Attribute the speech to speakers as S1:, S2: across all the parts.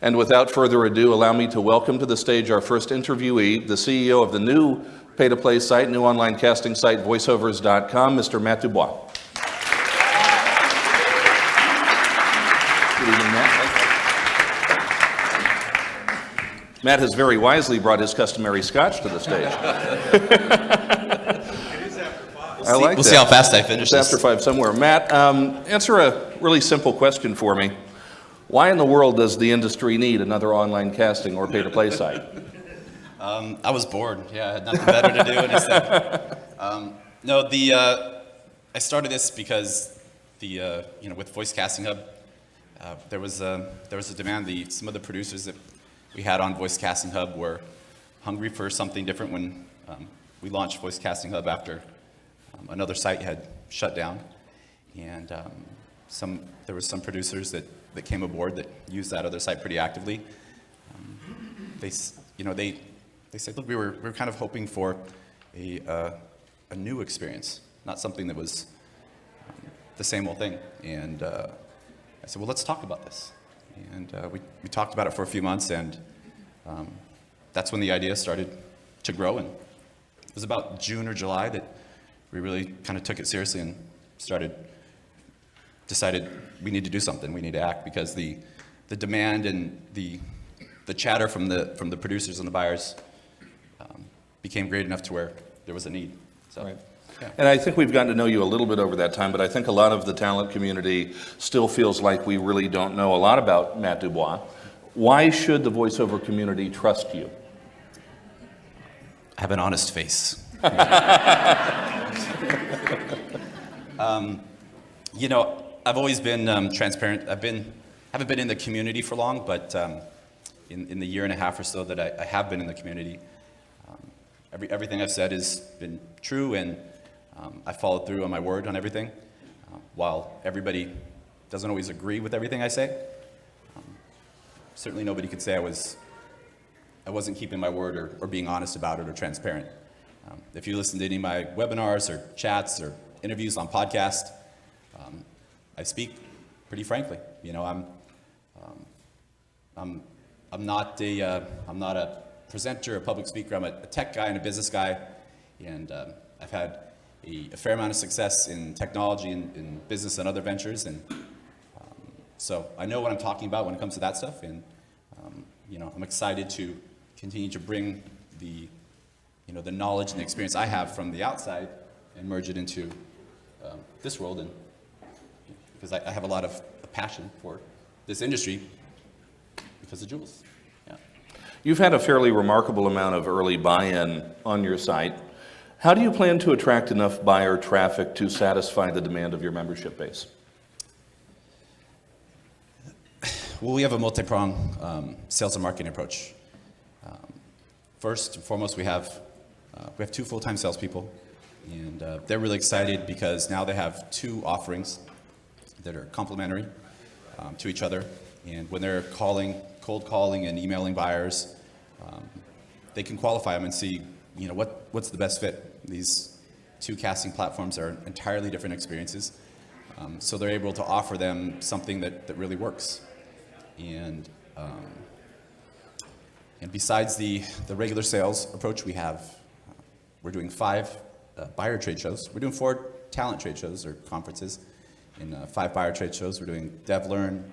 S1: And without further ado, allow me to welcome to the stage our first interviewee, the CEO of the new pay-to-play site, new online casting site, Voiceovers.com, Mr. Matt Dubois. Good evening, Matt. Matt has very wisely brought his customary scotch to the stage.
S2: We'll see how fast I finish this.
S1: After 5 somewhere. Matt, answer a really simple question for me. Why in the world does the industry need another online casting or pay-to-play site?
S2: I was bored. Yeah, I had nothing better to do instead. I started this because with Voice Casting Hub, there was a demand. Some of the producers that we had on Voice Casting Hub were hungry for something different when we launched Voice Casting Hub after another site had shut down, and there were some producers that came aboard that used that other site pretty actively. They said, look, we were kind of hoping for a new experience, not something that was the same old thing. And I said, well, let's talk about this. And we talked about it for a few months, and that's when the idea started to grow. And it was about June or July that we really kind of took it seriously and decided we need to do something. We need to act, because the demand and the chatter from the producers and the buyers became great enough to where there was a need. So,
S1: right.
S2: Yeah.
S1: And I think we've gotten to know you a little bit over that time, but I think a lot of the talent community still feels like we really don't know a lot about Matt Dubois. Why should the voiceover community trust you?
S2: I have an honest face. I've always been transparent. Haven't been in the community for long, but in the year and a half or so that I have been in the community, everything I've said has been true, and I followed through on my word on everything. While everybody doesn't always agree with everything I say, certainly nobody could say I wasn't keeping my word or being honest about it or transparent. If you listen to any of my webinars or chats or interviews on podcasts, I speak pretty frankly. I'm not a presenter, a public speaker. I'm a tech guy and a business guy, and I've had a fair amount of success in technology and in business and other ventures, and so I know what I'm talking about when it comes to that stuff, and I'm excited to continue to bring the knowledge and the experience I have from the outside and merge it into this world, and because I have a lot of passion for this industry because of Jules. Yeah.
S1: You've had a fairly remarkable amount of early buy-in on your site. How do you plan to attract enough buyer traffic to satisfy the demand of your membership base?
S2: Well, we have a multi-pronged sales and marketing approach. First and foremost, we have 2 full-time salespeople, and they're really excited because now they have 2 offerings that are complementary to each other. And when they're cold calling and emailing buyers, they can qualify them and see, what's the best fit. These 2 casting platforms are entirely different experiences, so they're able to offer them something that really works. And besides the regular sales approach, we're doing 5 buyer trade shows. We're doing 4 talent trade shows or conferences, and 5 buyer trade shows. We're doing DevLearn,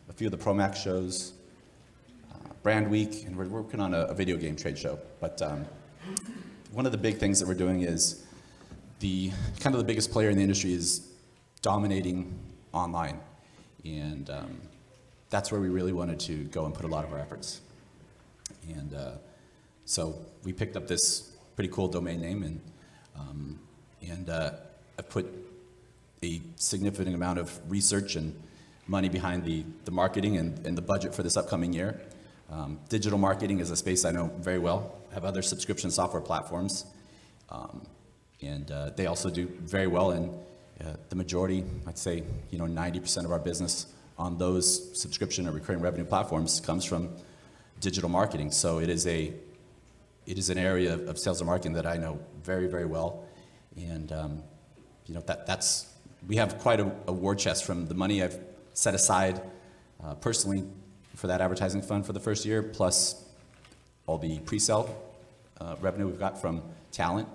S2: a few of the ProMax shows, Brand Week, and we're working on a video game trade show. But one of the big things that we're doing is the biggest player in the industry is dominating online, and that's where we really wanted to go and put a lot of our efforts. And so we picked up this pretty cool domain name, and I put a significant amount of research and money behind the marketing and the budget for this upcoming year. Digital marketing is a space I know very well. I have other subscription software platforms, and they also do very well. And the majority, I'd say, 90% of our business on those subscription or recurring revenue platforms comes from digital marketing. So it is an area of sales and marketing that I know very, very well. And we have quite a war chest from the money I've set aside personally for that advertising fund for the first year, plus all the pre-sale revenue we've got from talent.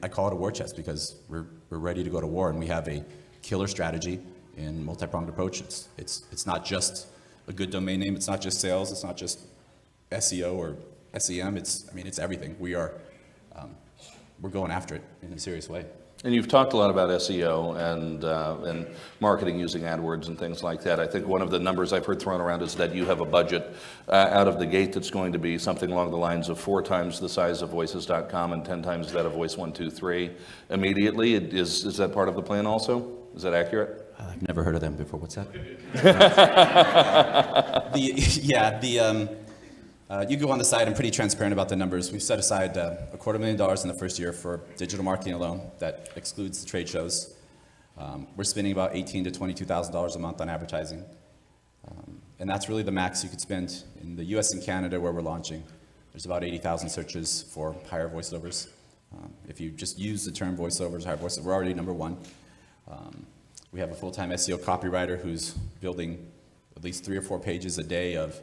S2: I call it a war chest because we're ready to go to war, and we have a killer strategy and multi-pronged approach. It's not just a good domain name. It's not just sales. It's not just SEO or SEM. It's everything. We're going after it in a serious way.
S1: And you've talked a lot about SEO and marketing using AdWords and things like that. I think one of the numbers I've heard thrown around is that you have a budget out of the gate that's going to be something along the lines of 4 times the size of Voices.com and 10 times that of Voice123 immediately. Is that part of the plan also? Is that accurate?
S2: I've never heard of them before. What's that? You go on the site. I'm pretty transparent about the numbers. We've set aside $250,000 in the first year for digital marketing alone. That excludes the trade shows. We're spending about $18,000 to $22,000 a month on advertising. And that's really the max you could spend in the US and Canada where we're launching. There's about 80,000 searches for hire voiceovers. If you just use the term voiceovers, hire voiceovers, we're already number 1. We have a full-time SEO copywriter who's building at least 3 or 4 pages a day of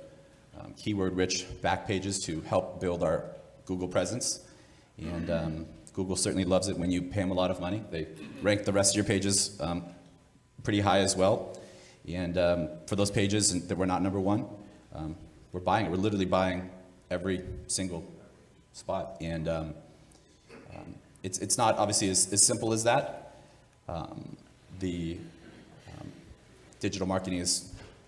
S2: keyword-rich back pages to help build our Google presence. And Google certainly loves it when you pay them a lot of money. They rank the rest of your pages pretty high as well. And for those pages that we're not number 1, we're buying it. We're literally buying every single spot. And it's not obviously as simple as that. Digital marketing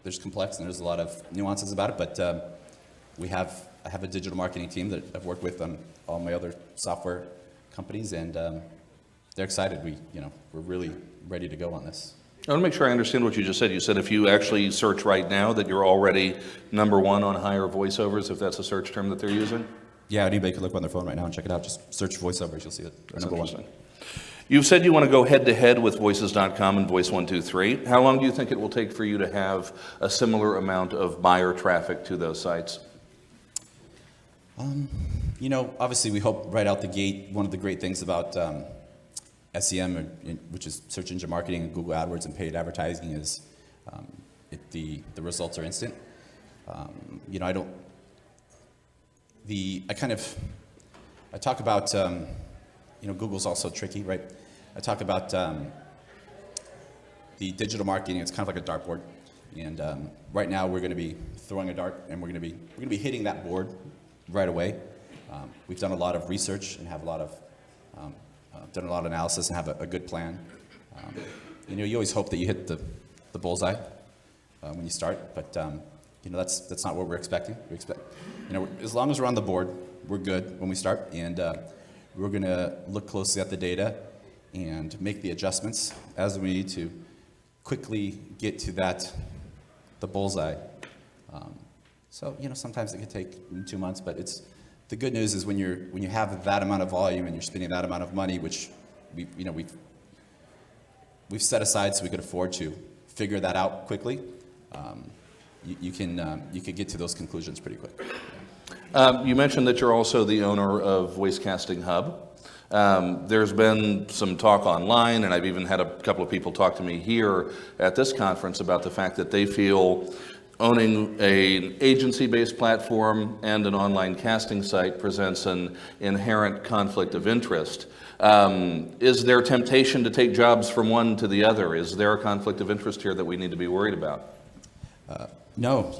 S2: there's complex and there's a lot of nuances about it, but I have a digital marketing team that I've worked with on all my other software companies, and they're excited. We're really ready to go on this.
S1: I want to make sure I understand what you just said. You said if you actually search right now that you're already number 1 on hire voiceovers, if that's a search term that they're using?
S2: Yeah, anybody can look on their phone right now and check it out. Just search voiceovers, you'll see it.
S1: That's number 1. You've said you want to go head-to-head with Voices.com and Voice123. How long do you think it will take for you to have a similar amount of buyer traffic to those sites?
S2: Obviously we hope right out the gate, one of the great things about SEM, which is search engine marketing, and Google AdWords and paid advertising, is the results are instant. I talk about, Google's also tricky, right? I talk about the digital marketing. It's kind of like a dartboard, and right now we're going to be throwing a dart, and we're going to be hitting that board right away. We've done a lot of research and have done a lot of analysis and have a good plan. You always hope that you hit the bullseye when you start, but that's not what we're expecting. We expect, as long as we're on the board, we're good when we start, and we're going to look closely at the data and make the adjustments as we need to quickly get to the bullseye. Sometimes it could take 2 months, but the good news is when you have that amount of volume and you're spending that amount of money, which we've set aside so we could afford to figure that out quickly, you can get to those conclusions pretty quick.
S1: You mentioned that you're also the owner of Voice Casting Hub. There's been some talk online, and I've even had a couple of people talk to me here at this conference about the fact that they feel owning an agency-based platform and an online casting site presents an inherent conflict of interest. Is there temptation to take jobs from one to the other? Is there a conflict of interest here that we need to be worried about?
S2: No,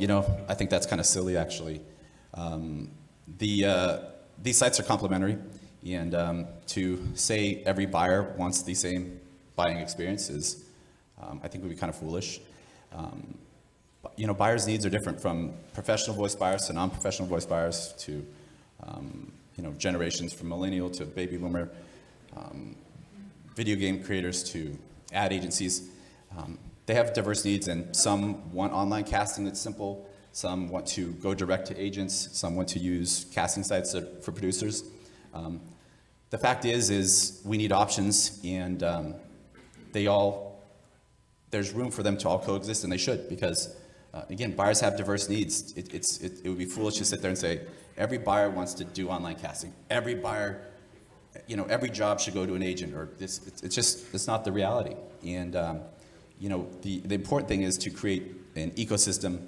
S2: I think that's kind of silly, actually. These sites are complementary, and to say every buyer wants the same buying experience is, I think, would be kind of foolish. Buyers' needs are different, from professional voice buyers to non-professional voice buyers to, generations from millennial to baby boomer, video game creators to ad agencies. They have diverse needs, and some want online casting that's simple. Some want to go direct to agents. Some want to use casting sites for producers. The fact is we need options, and there's room for them to all coexist, and they should, because again, buyers have diverse needs. It would be foolish to sit there and say every buyer wants to do online casting. Every buyer, every job should go to an agent, or it's not the reality. And the important thing is to create an ecosystem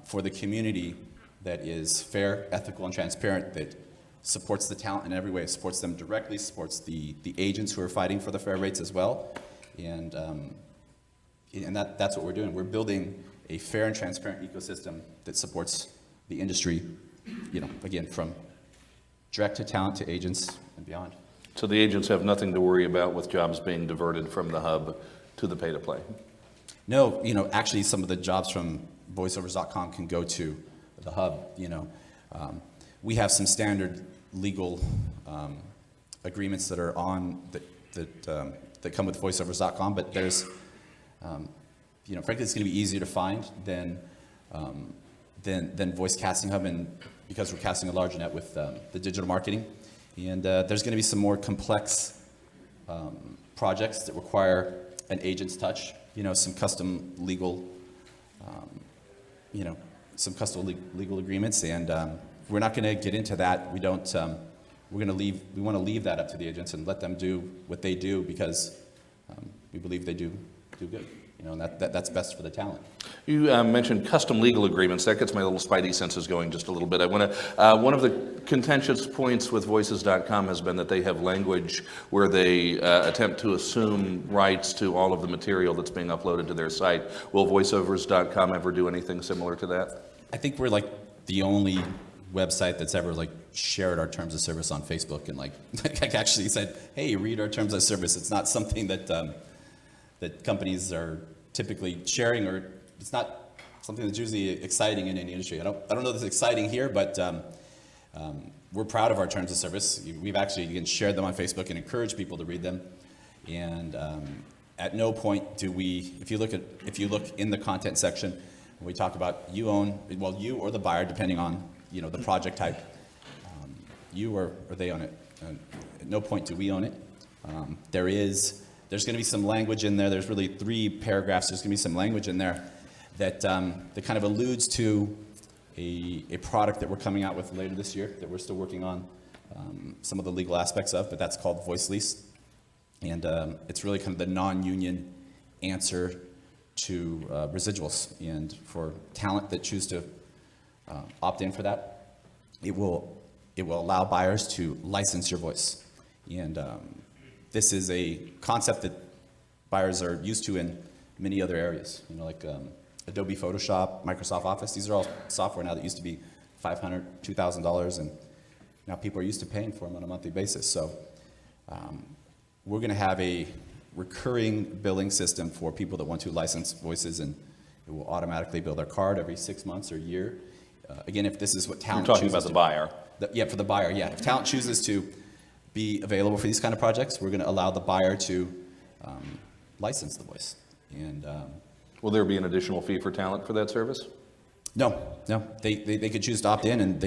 S2: for the community that is fair, ethical, and transparent, that supports the talent in every way, supports them directly, supports the agents who are fighting for the fair rates as well. And that's what we're doing. We're building a fair and transparent ecosystem that supports the industry, again, from direct to talent to agents and beyond.
S1: So the agents have nothing to worry about with jobs being diverted from the hub to the pay-to-play?
S2: No, actually some of the jobs from voiceovers.com can go to the hub. We have some standard legal agreements that are on that come with voiceovers.com, but there's, frankly, it's going to be easier to find than Voice Casting Hub, and because we're casting a larger net with the digital marketing. And there's going to be some more complex projects that require an agent's touch, some custom legal, legal agreements, and we're not going to get into that. We don't. We want to leave that up to the agents and let them do what they do, because we believe they do good. And that's best for the talent.
S1: You mentioned custom legal agreements. That gets my little spidey senses going just a little bit. I want to. One of the contentious points with Voices.com has been that they have language where they attempt to assume rights to all of the material that's being uploaded to their site. Will Voiceovers.com ever do anything similar to that?
S2: I think we're like the only website that's ever shared our terms of service on Facebook and actually said, "Hey, read our terms of service." It's not something that that companies are typically sharing, or it's not something that's usually exciting in any industry. I don't know that it's exciting here, but we're proud of our terms of service. We've actually shared them on Facebook and encouraged people to read them. And at no point do we, if you look in the content section, we talk about you or the buyer, depending on the project type, you or they own it. At no point do we own it. There's going to be some language in there. There's really 3 paragraphs. There's going to be some language in there that kind of alludes to a product that we're coming out with later this year that we're still working on some of the legal aspects of, but that's called Voice Lease. And it's really kind of the non-union answer to residuals. And for talent that choose to opt in for that, it will allow buyers to license your voice. And this is a concept that buyers are used to in many other areas, like Adobe Photoshop, Microsoft Office. These are all software now that used to be $500, $2,000, and now people are used to paying for them on a monthly basis. So we're going to have a recurring billing system for people that want to license voices, and it will automatically bill their card every 6 months or a year. Again, if this is what talent chooses.
S1: You're talking about the buyer.
S2: Yeah, for the buyer, yeah. If talent chooses to be available for these kind of projects, we're going to allow the buyer to license the voice. And
S1: will there be an additional fee for talent for that service?
S2: No. They could choose to opt in, and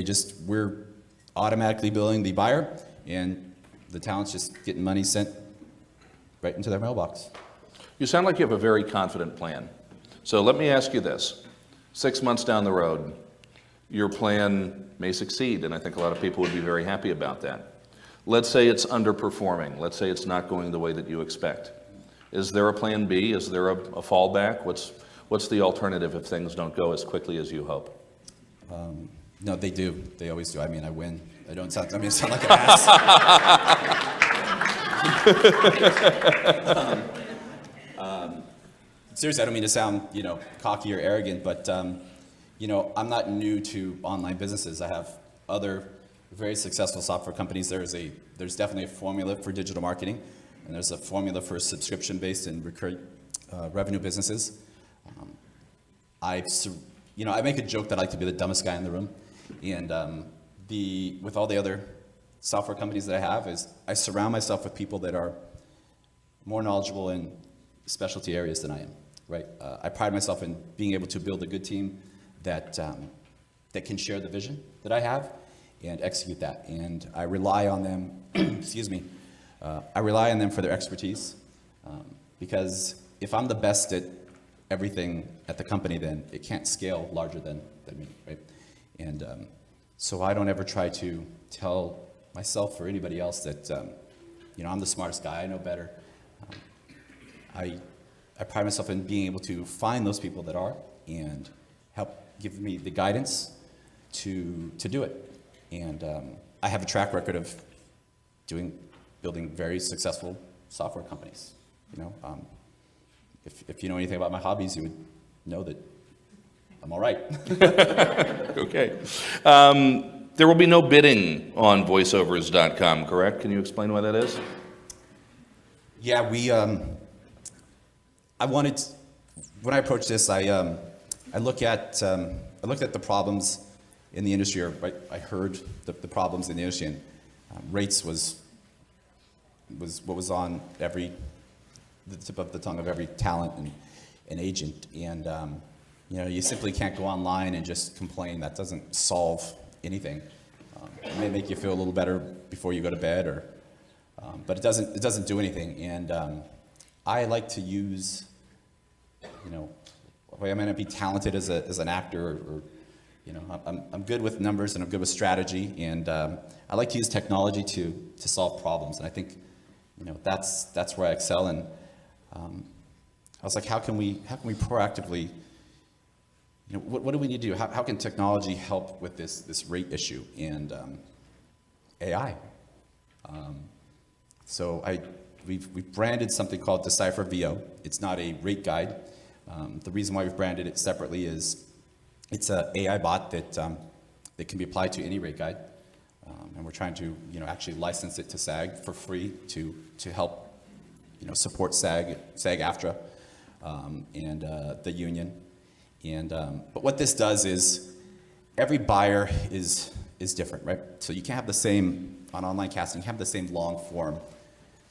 S2: we're automatically billing the buyer, and the talent's just getting money sent right into their mailbox.
S1: You sound like you have a very confident plan. So let me ask you this. 6 months down the road, your plan may succeed, and I think a lot of people would be very happy about that. Let's say it's underperforming. Let's say it's not going the way that you expect. Is there a plan B? Is there a fallback? What's the alternative if things don't go as quickly as you hope?
S2: No, they do. They always do. I mean, I win. I sound like an ass. Seriously, I don't mean to sound, cocky or arrogant, but, I'm not new to online businesses. I have other very successful software companies. There's definitely a formula for digital marketing, and there's a formula for subscription-based and recurring revenue businesses. I make a joke that I like to be the dumbest guy in the room, and with all the other software companies that I have, is I surround myself with people that are more knowledgeable in specialty areas than I am. Right? I pride myself in being able to build a good team that can share the vision that I have and execute that. And I rely on them. Excuse me. I rely on them for their expertise, because if I'm the best at everything at the company, then it can't scale larger than me, right? And so I don't ever try to tell myself or anybody else that I'm the smartest guy, I know better. I pride myself in being able to find those people that are and help give me the guidance to do it. And I have a track record of building very successful software companies. If you know anything about my hobbies, you would know that I'm all right.
S1: Okay. There will be no bidding on voiceovers.com, correct? Can you explain why that is?
S2: Yeah, I wanted, when I approached this, I looked at the problems in the industry, or I heard the problems in the industry, and rates was what was on the tip of the tongue of every talent and agent. And you simply can't go online and just complain. That doesn't solve anything. It may make you feel a little better before you go to bed, but it doesn't do anything. And I like to use, I may not be talented as an actor, or I'm good with numbers and I'm good with strategy, and I like to use technology to solve problems. And I think that's where I excel. And I was like, how can we proactively, what do we need to do? How can technology help with this rate issue? And AI. So we've branded something called Decipher VO. It's not a rate guide. The reason why we've branded it separately is it's an AI bot that can be applied to any rate guide. And we're trying to actually license it to SAG for free to help support SAG-AFTRA and the union. And but what this does is every buyer is different, right? So you can't have the same on online casting. You can't have the same long form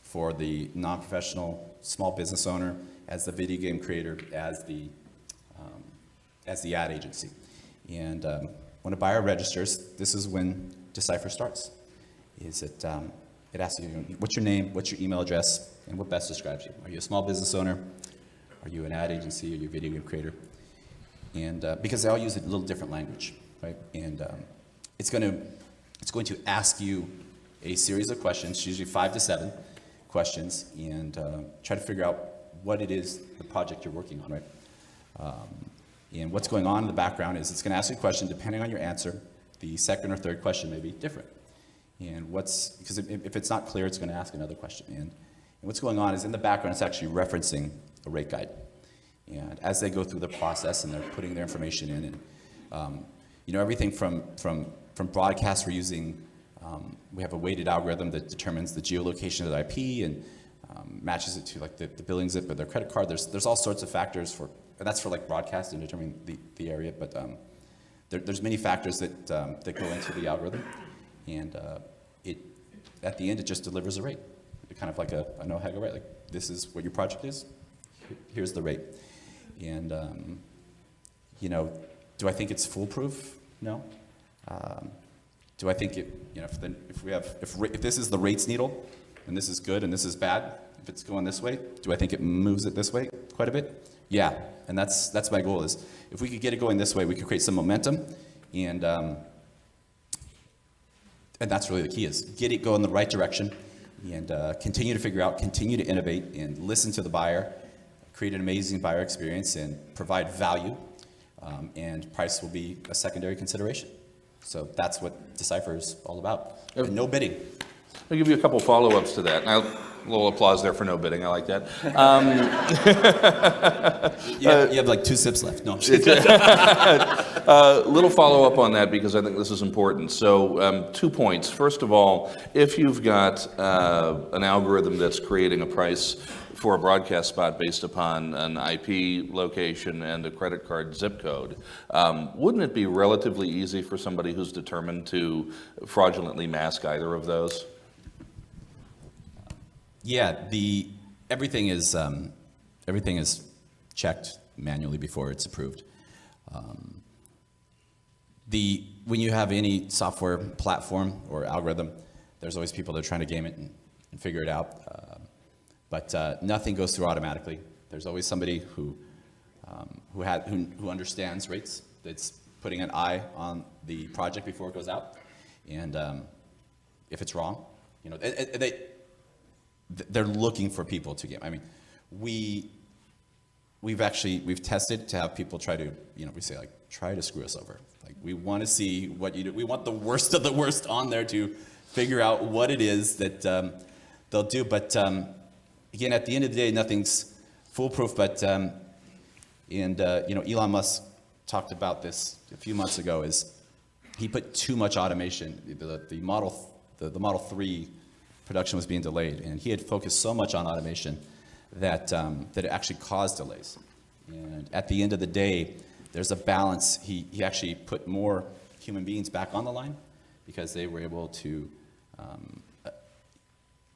S2: for the non-professional small business owner, as the video game creator, as the ad agency. And when a buyer registers, this is when Decipher starts. It asks you, what's your name, what's your email address, and what best describes you? Are you a small business owner? Are you an ad agency? Are you a video game creator? And because they all use a little different language, right? And it's going to ask you a series of questions, usually 5 to 7 questions, and try to figure out what it is, the project you're working on, right? And what's going on in the background is it's going to ask you a question. Depending on your answer, the second or third question may be different. And because if it's not clear, it's going to ask another question. And what's going on is in the background, it's actually referencing a rate guide. And as they go through the process and they're putting their information in, and everything from broadcast, we're using, we have a weighted algorithm that determines the geolocation of the IP and matches it to like the billing zip of their credit card. There's all sorts of factors and that's for like broadcast and determining the area, but there's many factors that go into the algorithm, and at the end it just delivers a rate, kind of like a no-haggle rate. Like, this is what your project is. Here's the rate. And do I think it's foolproof? No. Do I think if this is the rates needle, and this is good and this is bad, if it's going this way, do I think it moves it this way quite a bit? Yeah, and that's my goal. Is if we could get it going this way, we could create some momentum, and that's really the key, is get it going in the right direction, and continue to figure out, continue to innovate, and listen to the buyer, create an amazing buyer experience, and provide value, and price will be a secondary consideration. So that's what Decipher is all about, and no bidding.
S1: I'll give you a couple follow-ups to that. A little applause there for no bidding. I like that.
S2: You have like 2 sips left. No, I'm just
S1: little follow-up on that, because I think this is important. So 2 points. First of all, if you've got an algorithm that's creating a price for a broadcast spot based upon an IP location and a credit card zip code, wouldn't it be relatively easy for somebody who's determined to fraudulently mask either of those?
S2: Yeah, everything is checked manually before it's approved. When you have any software platform or algorithm, there's always people that are trying to game it and figure it out. But nothing goes through automatically. There's always somebody who understands rates, that's putting an eye on the project before it goes out. And if it's wrong, they're looking for people to game. I mean, we've tested to have people try to, we say like, try to screw us over. Like, we want to see what you do. We want the worst of the worst on there to figure out what it is that they'll do. But again, at the end of the day, nothing's foolproof. But Elon Musk talked about this a few months ago. Is he put too much automation? The Model 3 production was being delayed, and he had focused so much on automation that it actually caused delays. And at the end of the day, there's a balance. He actually put more human beings back on the line because they were able to,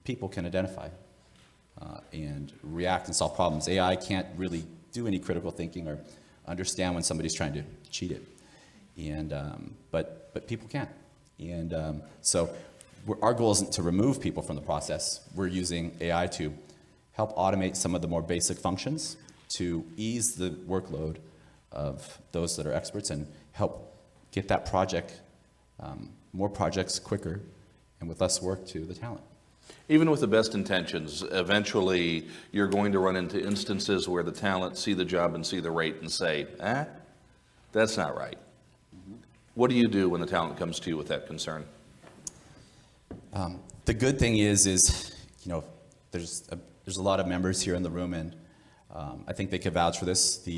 S2: people can identify and react and solve problems. AI can't really do any critical thinking or understand when somebody's trying to cheat it. And, but people can. And so our goal isn't to remove people from the process. We're using AI to help automate some of the more basic functions to ease the workload of those that are experts and help get that project, more projects quicker and with less work to the talent.
S1: Even with the best intentions, eventually you're going to run into instances where the talent see the job and see the rate and say, that's not right. Mm-hmm. What do you do when the talent comes to you with that concern?
S2: The good thing is there's a lot of members here in the room, and I think they could vouch for this.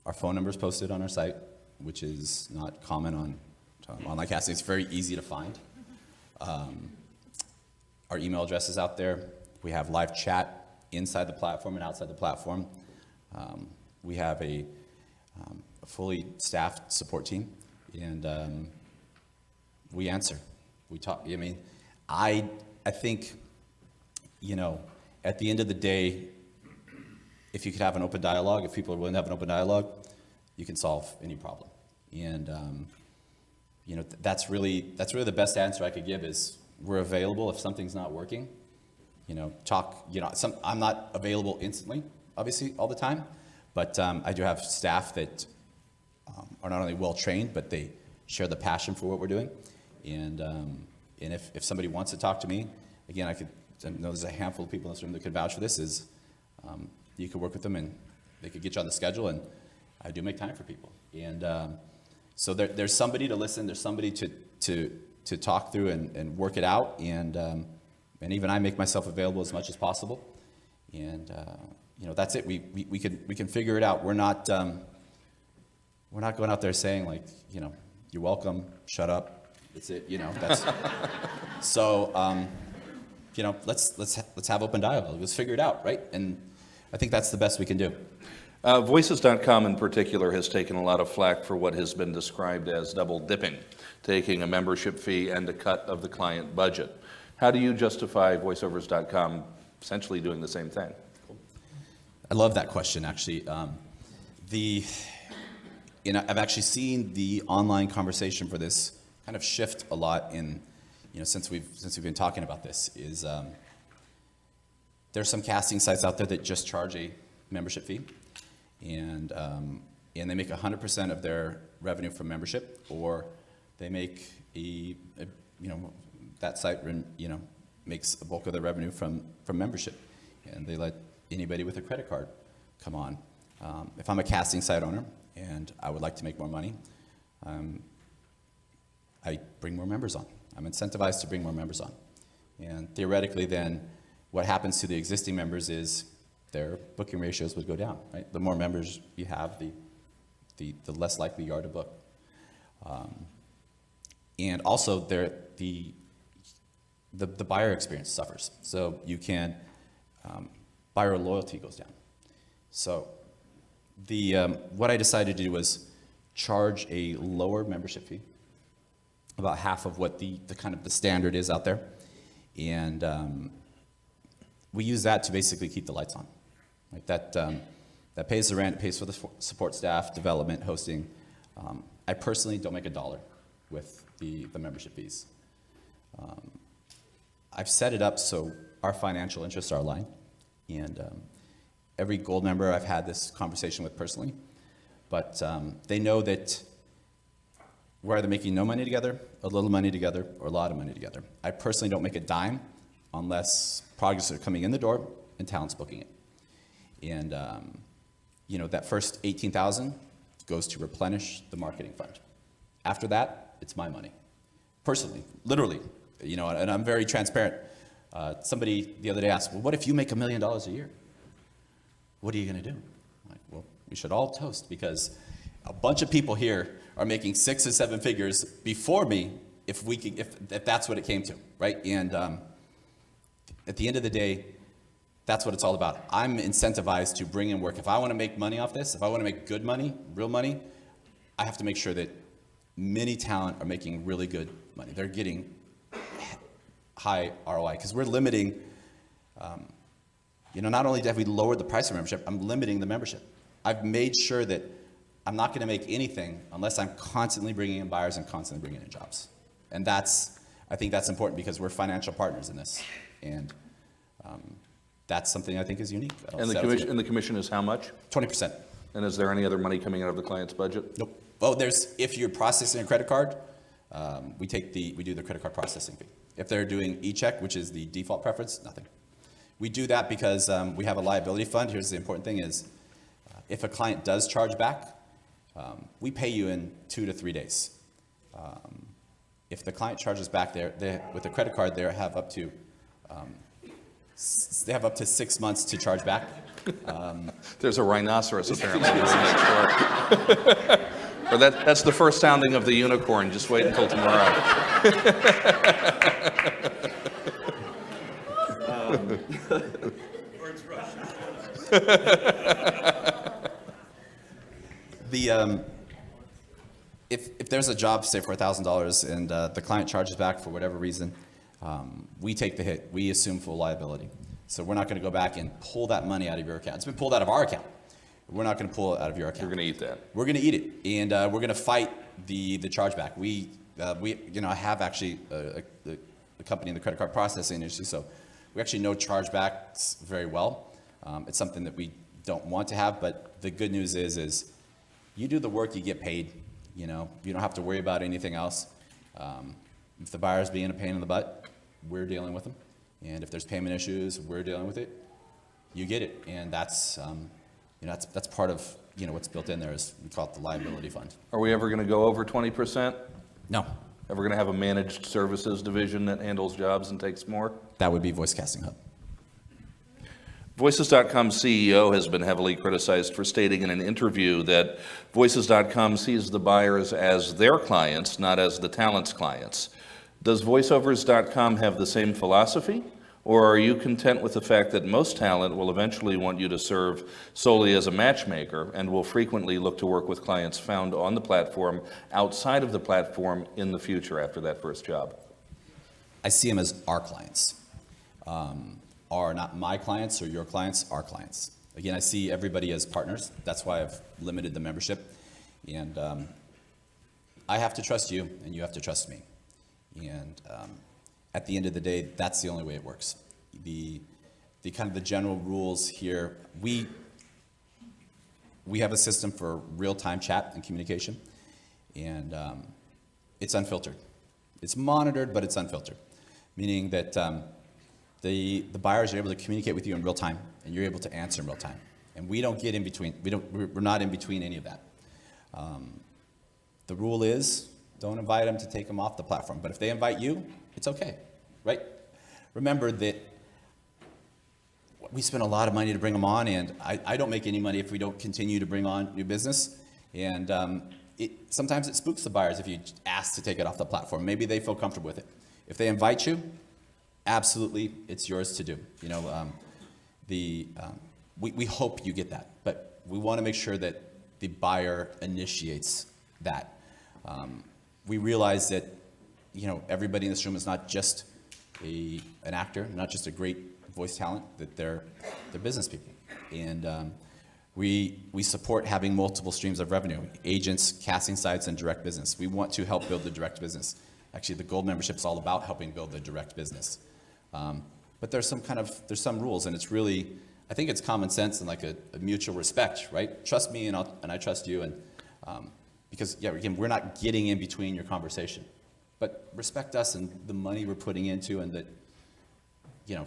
S2: Our phone number is posted on our site, which is not common on online casting. It's very easy to find. Our email address is out there. We have live chat inside the platform and outside the platform. We have a fully staffed support team, and we answer. We talk. I think, at the end of the day, if you could have an open dialogue, if people are willing to have an open dialogue, you can solve any problem. And that's really the best answer I could give is we're available if something's not working. I'm not available instantly, obviously, all the time, but I do have staff that are not only well trained, but they share the passion for what we're doing. And if somebody wants to talk to me, again, I know there's a handful of people in this room that could vouch for this, is you could work with them and they could get you on the schedule, and I do make time for people. And so there's somebody to listen, there's somebody to talk through and work it out, and even I make myself available as much as possible. And that's it. We can figure it out. We're not going out there saying like, you're welcome, shut up. It's it, that's so let's have open dialogue. Let's figure it out, right? And I think that's the best we can do.
S1: Voices.com in particular has taken a lot of flack for what has been described as double dipping, taking a membership fee and a cut of the client budget. How do you justify Voiceovers.com essentially doing the same thing?
S2: I love that question, actually. I've actually seen the online conversation for this kind of shift a lot since we've been talking about this. There's some casting sites out there that just charge a membership fee, and they make 100% of their revenue from membership, or they make that site makes a bulk of their revenue from membership, and they let anybody with a credit card come on. If I'm a casting site owner and I would like to make more money, I bring more members on. I'm incentivized to bring more members on. And theoretically then, what happens to the existing members is their booking ratios would go down, right? The more members you have, the less likely you are to book. And also the buyer experience suffers. So you can, buyer loyalty goes down. So what I decided to do was charge a lower membership fee, about half of what the kind of the standard is out there, and we use that to basically keep the lights on. Like that pays the rent, it pays for the support staff, development, hosting. I personally don't make $1 with the membership fees. I've set it up so our financial interests are aligned, and every gold member I've had this conversation with personally, but they know that we're either making no money together, a little money together, or a lot of money together. I personally don't make a dime unless projects are coming in the door and talent's booking it. And that first 18,000 goes to replenish the marketing fund. After that, it's my money. Personally, literally, and I'm very transparent. Somebody the other day asked, well, what if you make $1 million a year? What are you going to do? I'm like, well, we should all toast, because a bunch of people here are making 6 or 7 figures before me if that's what it came to, right? And at the end of the day, that's what it's all about. I'm incentivized to bring in work. If I want to make money off this, if I want to make good money, real money, I have to make sure that many talent are making really good money. They're getting high ROI, because we're limiting, not only have we lowered the price of membership, I'm limiting the membership. I've made sure that I'm not going to make anything unless I'm constantly bringing in buyers and constantly bringing in jobs. And I think that's important, because we're financial partners in this. And that's something I think is unique.
S1: And the commission is how much?
S2: 20%.
S1: And is there any other money coming out of the client's budget?
S2: Nope. Well, if you're processing a credit card, we do the credit card processing fee. If they're doing e-check, which is the default preference, nothing. We do that because we have a liability fund. Here's the important thing is, if a client does charge back, we pay you in 2 to 3 days. If the client charges back, with the credit card, they have up to 6 months to charge back.
S1: There's a rhinoceros apparently. Or that's the first sounding of the unicorn. Just wait until tomorrow.
S2: If there's a job, say for $1,000, and the client charges back for whatever reason, we take the hit. We assume full liability. So we're not going to go back and pull that money out of your account. It's been pulled out of our account. We're not going to pull it out of your account.
S1: You're going to eat that.
S2: We're going to eat it, and we're going to fight the chargeback. I have actually a company in the credit card processing industry, so we actually know chargebacks very well. It's something that we don't want to have, but the good news is you do the work, you get paid. You don't have to worry about anything else. If the buyer's being a pain in the butt, we're dealing with them. And if there's payment issues, we're dealing with it. You get it, and that's part of what's built in there. Is we call it the liability fund.
S1: Are we ever going to go over 20%?
S2: No.
S1: Ever going to have a managed services division that handles jobs and takes more?
S2: That would be Voice Casting Hub.
S1: Voices.com's CEO has been heavily criticized for stating in an interview that Voices.com sees the buyers as their clients, not as the talent's clients. Does Voiceovers.com have the same philosophy? Or are you content with the fact that most talent will eventually want you to serve solely as a matchmaker and will frequently look to work with clients found on the platform outside of the platform in the future after that first job?
S2: I see them as our clients. Are not my clients or your clients, our clients. Again, I see everybody as partners. That's why I've limited the membership. And I have to trust you, and you have to trust me. And at the end of the day, that's the only way it works. The kind of the general rules here, we have a system for real-time chat and communication, and it's unfiltered. It's monitored, but it's unfiltered, meaning that the buyers are able to communicate with you in real time, and you're able to answer in real time. And we don't get in between. We're not in between any of that. The rule is, don't invite them to take them off the platform. But if they invite you, it's okay, right? Remember that we spend a lot of money to bring them on, and I don't make any money if we don't continue to bring on new business. And sometimes it spooks the buyers if you ask to take it off the platform. Maybe they feel comfortable with it. If they invite you, absolutely, it's yours to do. We hope you get that, but we want to make sure that the buyer initiates that. We realize that everybody in this room is not just an actor, not just a great voice talent, that they're business people, and we support having multiple streams of revenue: agents, casting sites, and direct business. We want to help build the direct business. Actually, the Gold membership is all about helping build the direct business. But there's some rules, and it's really, I think it's common sense and like a mutual respect, right? Trust me, and I trust you, and because again, we're not getting in between your conversation, but respect us and the money we're putting into, and that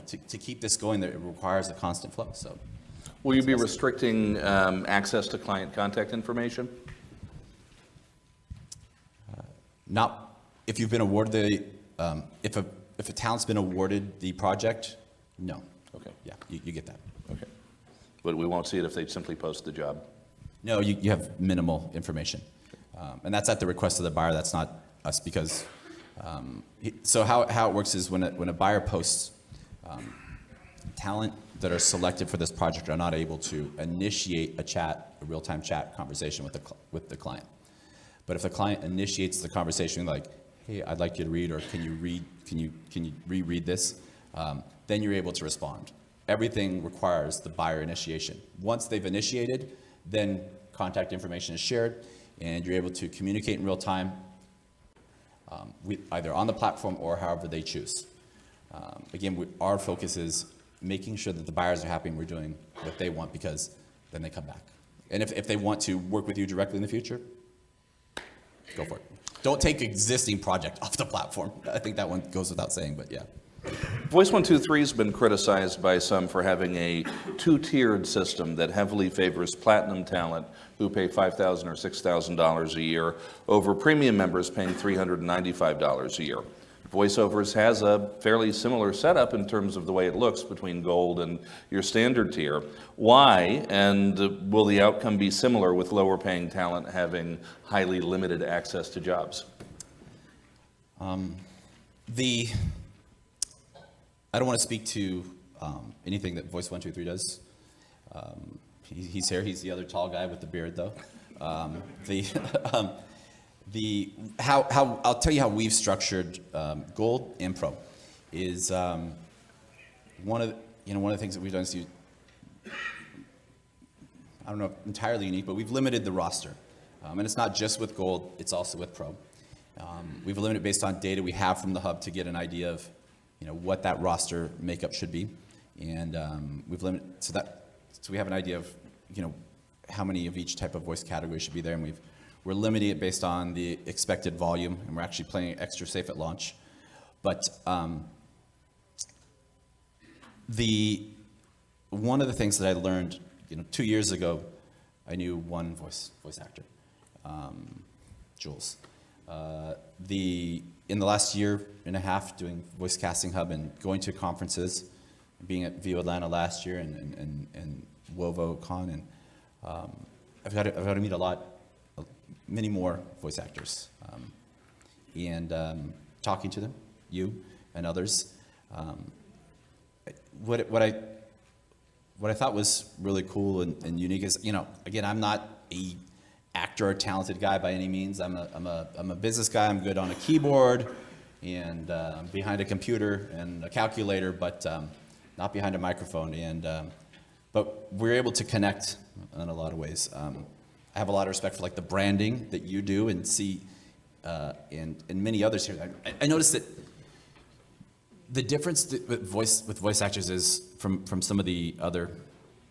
S2: to keep this going, that it requires a constant flow. So,
S1: Will you be restricting access to client contact information?
S2: Not if you've been awarded the, if a talent's been awarded the project, no.
S1: Okay.
S2: Yeah, you get that.
S1: Okay. But we won't see it if they simply post the job?
S2: No, you have minimal information. And that's at the request of the buyer, that's not us, because, so how it works is when a buyer posts, talent that are selected for this project are not able to initiate a real-time chat conversation with the client. But if the client initiates the conversation, like, hey, I'd like you to read, or can you reread this? Then you're able to respond. Everything requires the buyer initiation. Once they've initiated, then contact information is shared, and you're able to communicate in real time, either on the platform or however they choose. Again, our focus is making sure that the buyers are happy and we're doing what they want, because then they come back. And if they want to work with you directly in the future, go for it. Don't take existing project off the platform. I think that one goes without saying, but yeah.
S1: Voice 123 has been criticized by some for having a two-tiered system that heavily favors platinum talent who pay $5,000 or $6,000 a year over premium members paying $395 a year. Voiceovers has a fairly similar setup in terms of the way it looks between gold and your standard tier. Why, and will the outcome be similar with lower paying talent having highly limited access to jobs?
S2: I don't want to speak to anything that Voice 123 does. He's here. He's the other tall guy with the beard, though. I'll tell you how we've structured Gold and Pro is one of the things that we've done is I don't know entirely unique, but we've limited the roster, and it's not just with Gold; it's also with Pro. We've limited based on data we have from the hub to get an idea of what that roster makeup should be, and we've limited so we have an idea of how many of each type of voice category should be there, and we're limiting it based on the expected volume, and we're actually playing it extra safe at launch. But one of the things that I learned 2 years ago, I knew one voice actor, Jules. In the last year and a half doing Voice Casting Hub and going to conferences, being at VO Atlanta last year and WovoCon, and I've got to meet many more voice actors, and talking to them, you and others. What I thought was really cool and unique is, again, I'm not a actor or talented guy by any means. I'm a business guy. I'm good on a keyboard and behind a computer and a calculator, but not behind a microphone. But we're able to connect in a lot of ways. I have a lot of respect for the branding that you do and see, and many others here. I noticed that the difference with voice actors is from some of the other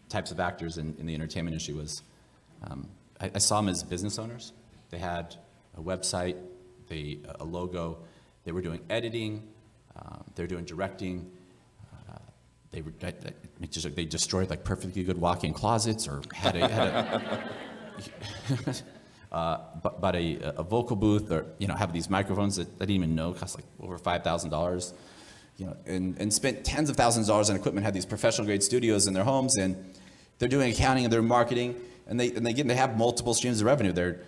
S2: types of actors in the entertainment industry was. I saw them as business owners. They had a website, a logo. They were doing editing. They were doing directing. They destroyed perfectly good walk-in closets, or had a vocal booth, or have these microphones that I didn't even know cost over $5,000. And spent tens of thousands of dollars on equipment. Had these professional grade studios in their homes, and they're doing accounting and they're marketing. And they have multiple streams of revenue. They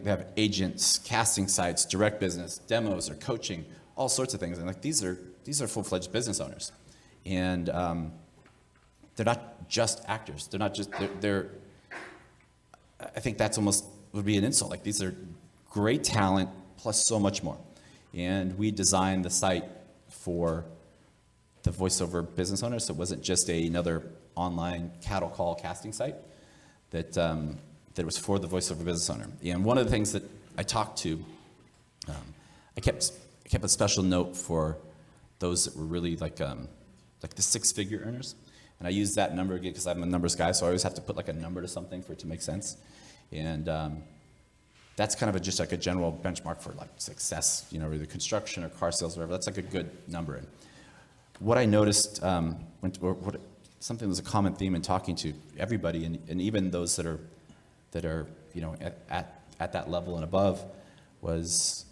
S2: have agents, casting sites, direct business, demos, or coaching, all sorts of things. And these are full-fledged business owners, and they're not just actors. They're not just they're. I think that's almost would be an insult. These are great talent plus so much more. And we designed the site for the voiceover business owners, so it wasn't just another online cattle call casting site. That was for the voiceover business owner. And one of the things that I talked to, I kept a special note for those that were really like the six-figure earners. And I use that number again because I'm a numbers guy, so I always have to put a number to something for it to make sense. And that's kind of just a general benchmark for success, either construction or car sales or whatever. That's a good number. And what I noticed, something that's a common theme in talking to everybody, and even those that are at that level and above, was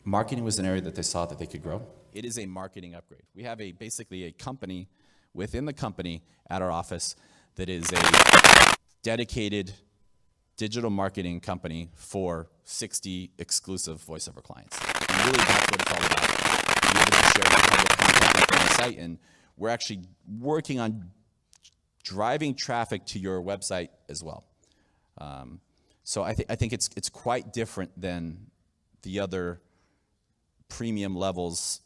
S2: marketing was an area that they saw that they could grow. It is a marketing upgrade. We have basically a company within the company at our office that is a dedicated digital marketing company for 60 exclusive voiceover clients. And really that's what it's all about. Being able to share that public content on the site, and we're actually working on driving traffic to your website as well. So I think it's quite different than the other premium levels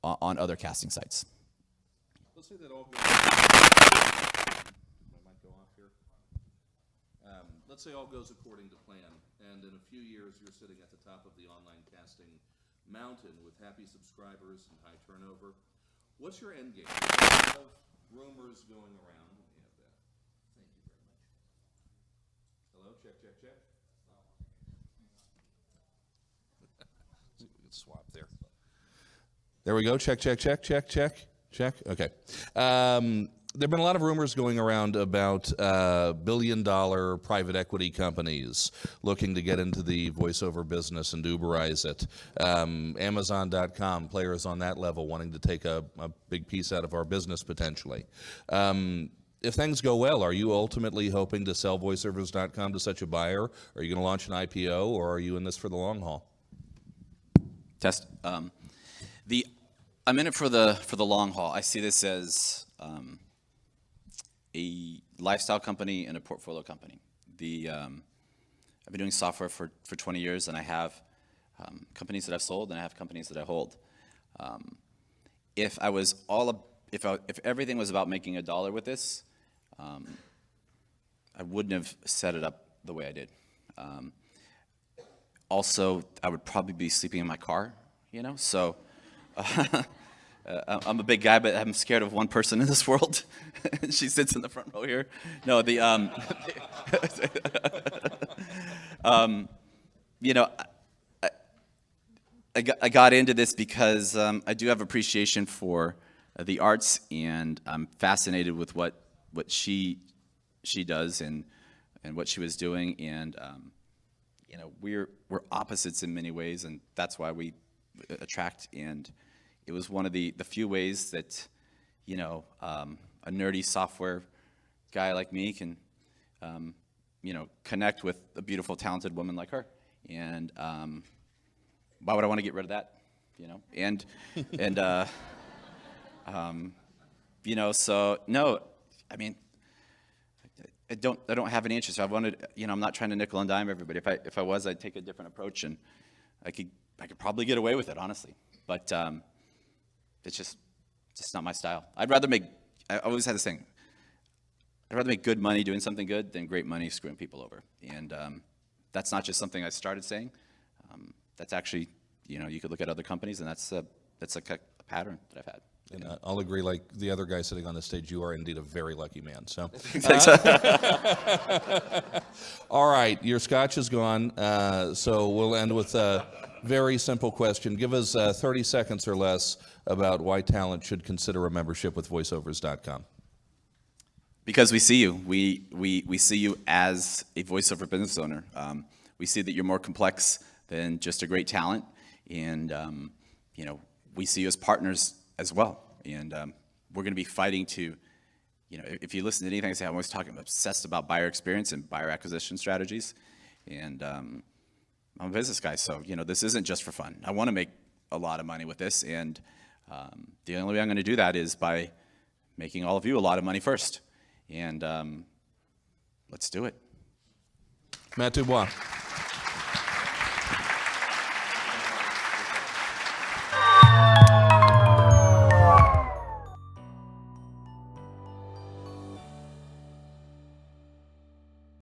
S2: on other casting sites.
S1: Let's say that all goes. I might go off here. Let's say all goes according to plan, and in a few years you're sitting at the top of the online casting mountain with happy subscribers and high turnover. What's your end game? There's a lot of rumors going around. Let me have that. Thank you very much. Hello, check, check, check. We can swap there. There we go. Check, check, check, check, check, check. Okay. There have been a lot of rumors going around about billion-dollar private equity companies looking to get into the voiceover business and Dubaiize it. Amazon.com, players on that level wanting to take a big piece out of our business potentially. If things go well, are you ultimately hoping to sell voiceovers.com to such a buyer? Are you going to launch an IPO, or are you in this for the long haul?
S3: Test. I'm in it for the long haul. I see this as a lifestyle company and a portfolio company. I've been doing software for 20 years, and I have companies that I've sold, and I have companies that I hold. If everything was about making $1 with this, I wouldn't have set it up the way I did. Also, I would probably be sleeping in my car, so I'm a big guy, but I'm scared of one person in this world. She sits in the front row here. No, I got into this because I do have appreciation for the arts, and I'm fascinated with what she does and what she was doing, and we're opposites in many ways, and that's why we attract. And it was one of the few ways that a nerdy software guy like me can connect with a beautiful, talented woman like her. And why would I want to get rid of that? So no, I mean, I don't have any interest. I'm not trying to nickel and dime everybody. If I was, I'd take a different approach, and I could probably get away with it, honestly. But it's just not my style. I always had this thing. I'd rather make good money doing something good than great money screwing people over. And that's not just something I started saying. That's actually, you could look at other companies, and that's like a pattern that I've had.
S1: And I'll agree, like the other guy sitting on the stage, you are indeed a very lucky man. So, all right, your scotch is gone, so we'll end with a very simple question. Give us 30 seconds or less about why talent should consider a membership with voiceovers.com.
S3: Because we see you. We see you as a voiceover business owner. We see that you're more complex than just a great talent, and we see you as partners as well. And we're going to be fighting to, if you listen to anything I say, I'm always obsessed about buyer experience and buyer acquisition strategies. And I'm a business guy, so this isn't just for fun. I want to make a lot of money with this, and the only way I'm going to do that is by making all of you a lot of money first. And let's do it.
S1: Matt Dubois.